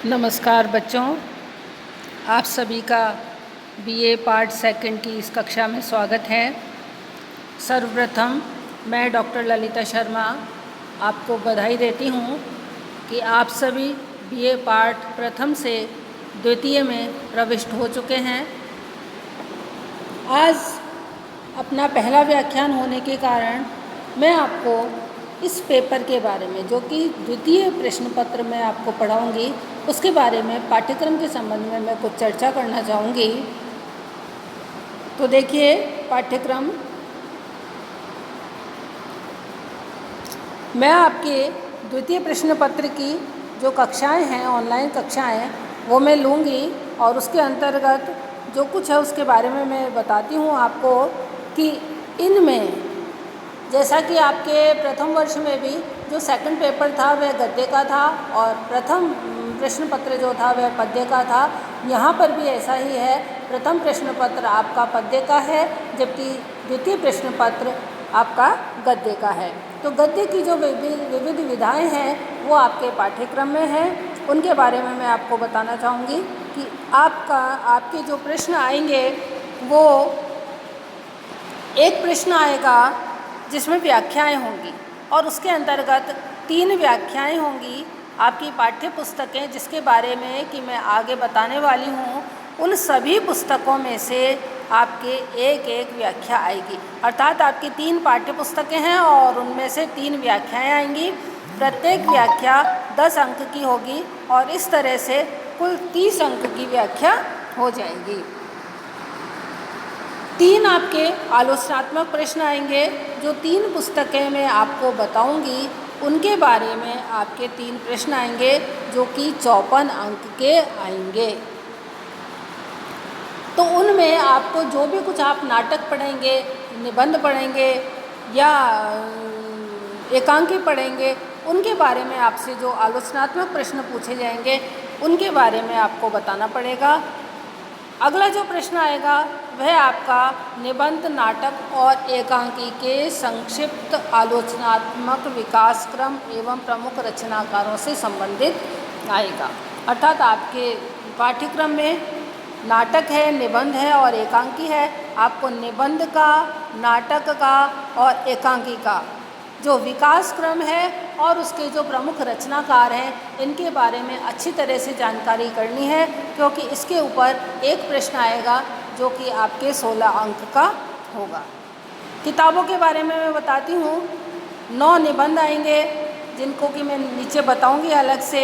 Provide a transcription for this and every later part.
नमस्कार बच्चों, आप सभी का बीए पार्ट सेकंड की इस कक्षा में स्वागत है। सर्वप्रथम मैं डॉक्टर ललिता शर्मा आपको बधाई देती हूँ कि आप सभी बीए पार्ट प्रथम से द्वितीय में प्रविष्ट हो चुके हैं। आज अपना पहला व्याख्यान होने के कारण मैं आपको इस पेपर के बारे में, जो कि द्वितीय प्रश्न पत्र में आपको पढ़ाऊँगी, उसके बारे में पाठ्यक्रम के संबंध में मैं कुछ चर्चा करना चाहूँगी। तो देखिए, पाठ्यक्रम मैं आपके द्वितीय प्रश्न पत्र की जो कक्षाएं हैं, ऑनलाइन कक्षाएं, वो मैं लूँगी और उसके अंतर्गत जो कुछ है उसके बारे में मैं बताती हूँ आपको कि इनमें, जैसा कि आपके प्रथम वर्ष में भी जो सेकंड पेपर था वह गद्य का था और प्रथम प्रश्न पत्र जो था वह पद्य का था, यहाँ पर भी ऐसा ही है। प्रथम प्रश्न पत्र आपका पद्य का है, जबकि द्वितीय प्रश्न पत्र आपका गद्य का है। तो गद्य की जो विविध विधाएं हैं वो आपके पाठ्यक्रम में हैं, उनके बारे में मैं आपको बताना चाहूँगी कि आपके जो प्रश्न आएंगे वो एक प्रश्न आएगा जिसमें व्याख्याएं होंगी और उसके अंतर्गत 3 व्याख्याएं होंगी। आपकी पाठ्य पुस्तकें जिसके बारे में कि मैं आगे बताने वाली हूँ, उन सभी पुस्तकों में से आपके एक व्याख्या आएगी। अर्थात आपकी 3 पाठ्य पुस्तकें हैं और उनमें से 3 व्याख्याएं आएंगी। प्रत्येक व्याख्या 10 अंक की होगी और इस तरह से कुल 30 अंक की व्याख्या हो जाएगी। 3 आपके आलोचनात्मक प्रश्न आएंगे। जो 3 पुस्तकें मैं आपको बताऊंगी उनके बारे में आपके 3 प्रश्न आएंगे जो कि 54 अंक के आएंगे। तो उनमें आपको जो भी कुछ आप नाटक पढ़ेंगे, निबंध पढ़ेंगे या एकांकी पढ़ेंगे, उनके बारे में आपसे जो आलोचनात्मक प्रश्न पूछे जाएंगे उनके बारे में आपको बताना पड़ेगा। अगला जो प्रश्न आएगा वह आपका निबंध, नाटक और एकांकी के संक्षिप्त आलोचनात्मक विकास क्रम एवं प्रमुख रचनाकारों से संबंधित आएगा। अर्थात आपके पाठ्यक्रम में नाटक है, निबंध है और एकांकी है। आपको निबंध का, नाटक का और एकांकी का जो विकास क्रम है और उसके जो प्रमुख रचनाकार हैं, इनके बारे में अच्छी तरह से जानकारी करनी है, क्योंकि इसके ऊपर एक प्रश्न आएगा जो कि आपके 16 अंक का होगा। किताबों के बारे में मैं बताती हूँ। 9 निबंध आएंगे जिनको कि मैं नीचे बताऊँगी अलग से।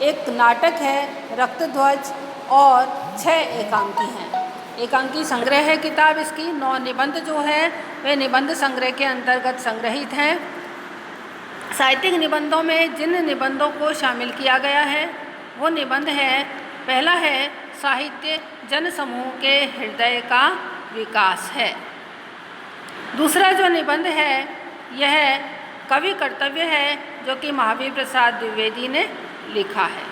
एक नाटक है रक्तध्वज और 6 एकांकी हैं। एकांकी संग्रह है किताब इसकी। 9 निबंध जो है वे निबंध संग्रह के अंतर्गत संग्रहित हैं। साहित्यिक निबंधों में जिन निबंधों को शामिल किया गया है वो निबंध है, पहला है साहित्य जन समूह के हृदय का विकास है। दूसरा जो निबंध है यह कवि कर्तव्य है, जो कि महावीर प्रसाद द्विवेदी ने लिखा है।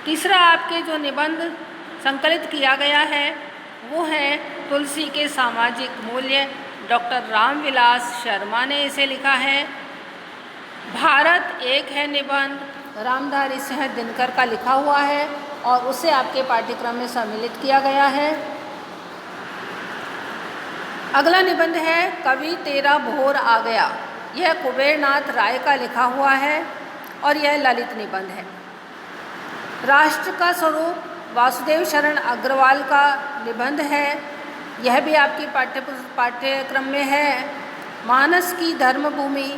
तीसरा आपके जो निबंध संकलित किया गया है वो है तुलसी के सामाजिक मूल्य, डॉक्टर रामविलास शर्मा ने इसे लिखा है। भारत एक है निबंध रामधारी सिंह दिनकर का लिखा हुआ है और उसे आपके पाठ्यक्रम में सम्मिलित किया गया है। अगला निबंध है कवि तेरा भोर आ गया। यह कुबेरनाथ राय का लिखा हुआ है और यह ललित निबंध है। राष्ट्र का स्वरूप वासुदेव शरण अग्रवाल का निबंध है, यह भी आपकी पाठ्यक्रम में है। मानस की धर्मभूमि,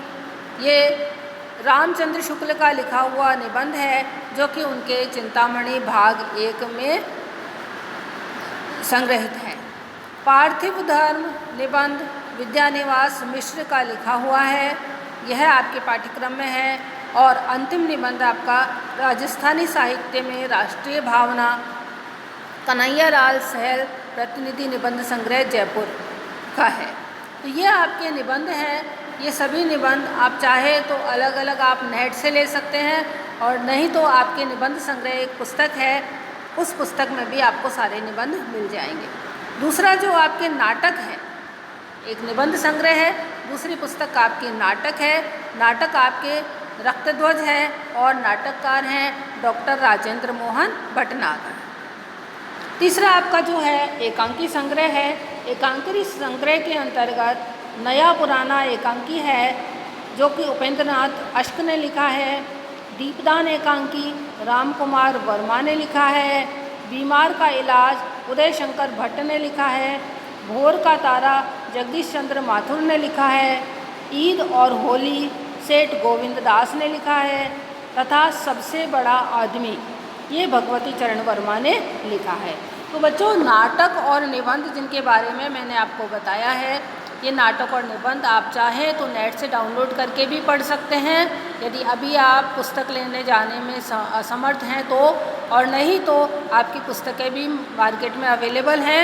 ये रामचंद्र शुक्ल का लिखा हुआ निबंध है, जो कि उनके चिंतामणि भाग 1 में संग्रहित है। पार्थिव धर्म निबंध विद्यानिवास मिश्र का लिखा हुआ है, यह आपके पाठ्यक्रम में है। और अंतिम निबंध आपका राजस्थानी साहित्य में राष्ट्रीय भावना, कन्हैयालाल सहल प्रतिनिधि निबंध संग्रह जयपुर का है। तो ये आपके निबंध हैं। ये सभी निबंध आप चाहे तो अलग अलग आप नेट से ले सकते हैं और नहीं तो आपके निबंध संग्रह एक पुस्तक है, उस पुस्तक में भी आपको सारे निबंध मिल जाएंगे। दूसरा जो आपके नाटक है, एक निबंध संग्रह है, दूसरी पुस्तक आपकी नाटक है। नाटक आपके रक्तध्वज है और नाटककार हैं डॉक्टर राजेंद्र मोहन भटनागर। तीसरा आपका जो है एकांकी संग्रह है। एकांकी संग्रह के अंतर्गत नया पुराना एकांकी है जो कि उपेंद्र नाथ अश्क ने लिखा है। दीपदान एकांकी राम कुमार वर्मा ने लिखा है। बीमार का इलाज उदय शंकर भट्ट ने लिखा है। भोर का तारा जगदीश चंद्र माथुर ने लिखा है। ईद और होली सेठ गोविंद दास ने लिखा है तथा सबसे बड़ा आदमी ये भगवती चरण वर्मा ने लिखा है। तो बच्चों, नाटक और निबंध जिनके बारे में मैंने आपको बताया है, ये नाटक और निबंध आप चाहें तो नेट से डाउनलोड करके भी पढ़ सकते हैं यदि अभी आप पुस्तक लेने जाने में असमर्थ हैं तो, और नहीं तो आपकी पुस्तकें भी मार्केट में अवेलेबल हैं।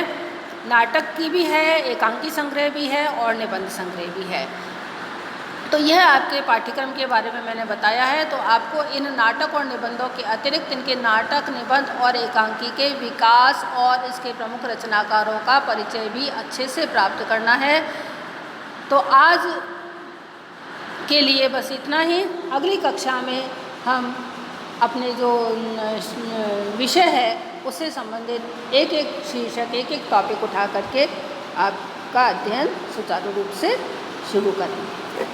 नाटक की भी है, एकांकी संग्रह भी है और निबंध संग्रह भी है। तो यह आपके पाठ्यक्रम के बारे में मैंने बताया है। तो आपको इन नाटक और निबंधों के अतिरिक्त इनके नाटक, निबंध और एकांकी के विकास और इसके प्रमुख रचनाकारों का परिचय भी अच्छे से प्राप्त करना है। तो आज के लिए बस इतना ही। अगली कक्षा में हम अपने जो विषय है उससे संबंधित एक एक शीर्षक, एक एक टॉपिक उठा करके आपका अध्ययन सुचारू रूप से शुरू करेंगे।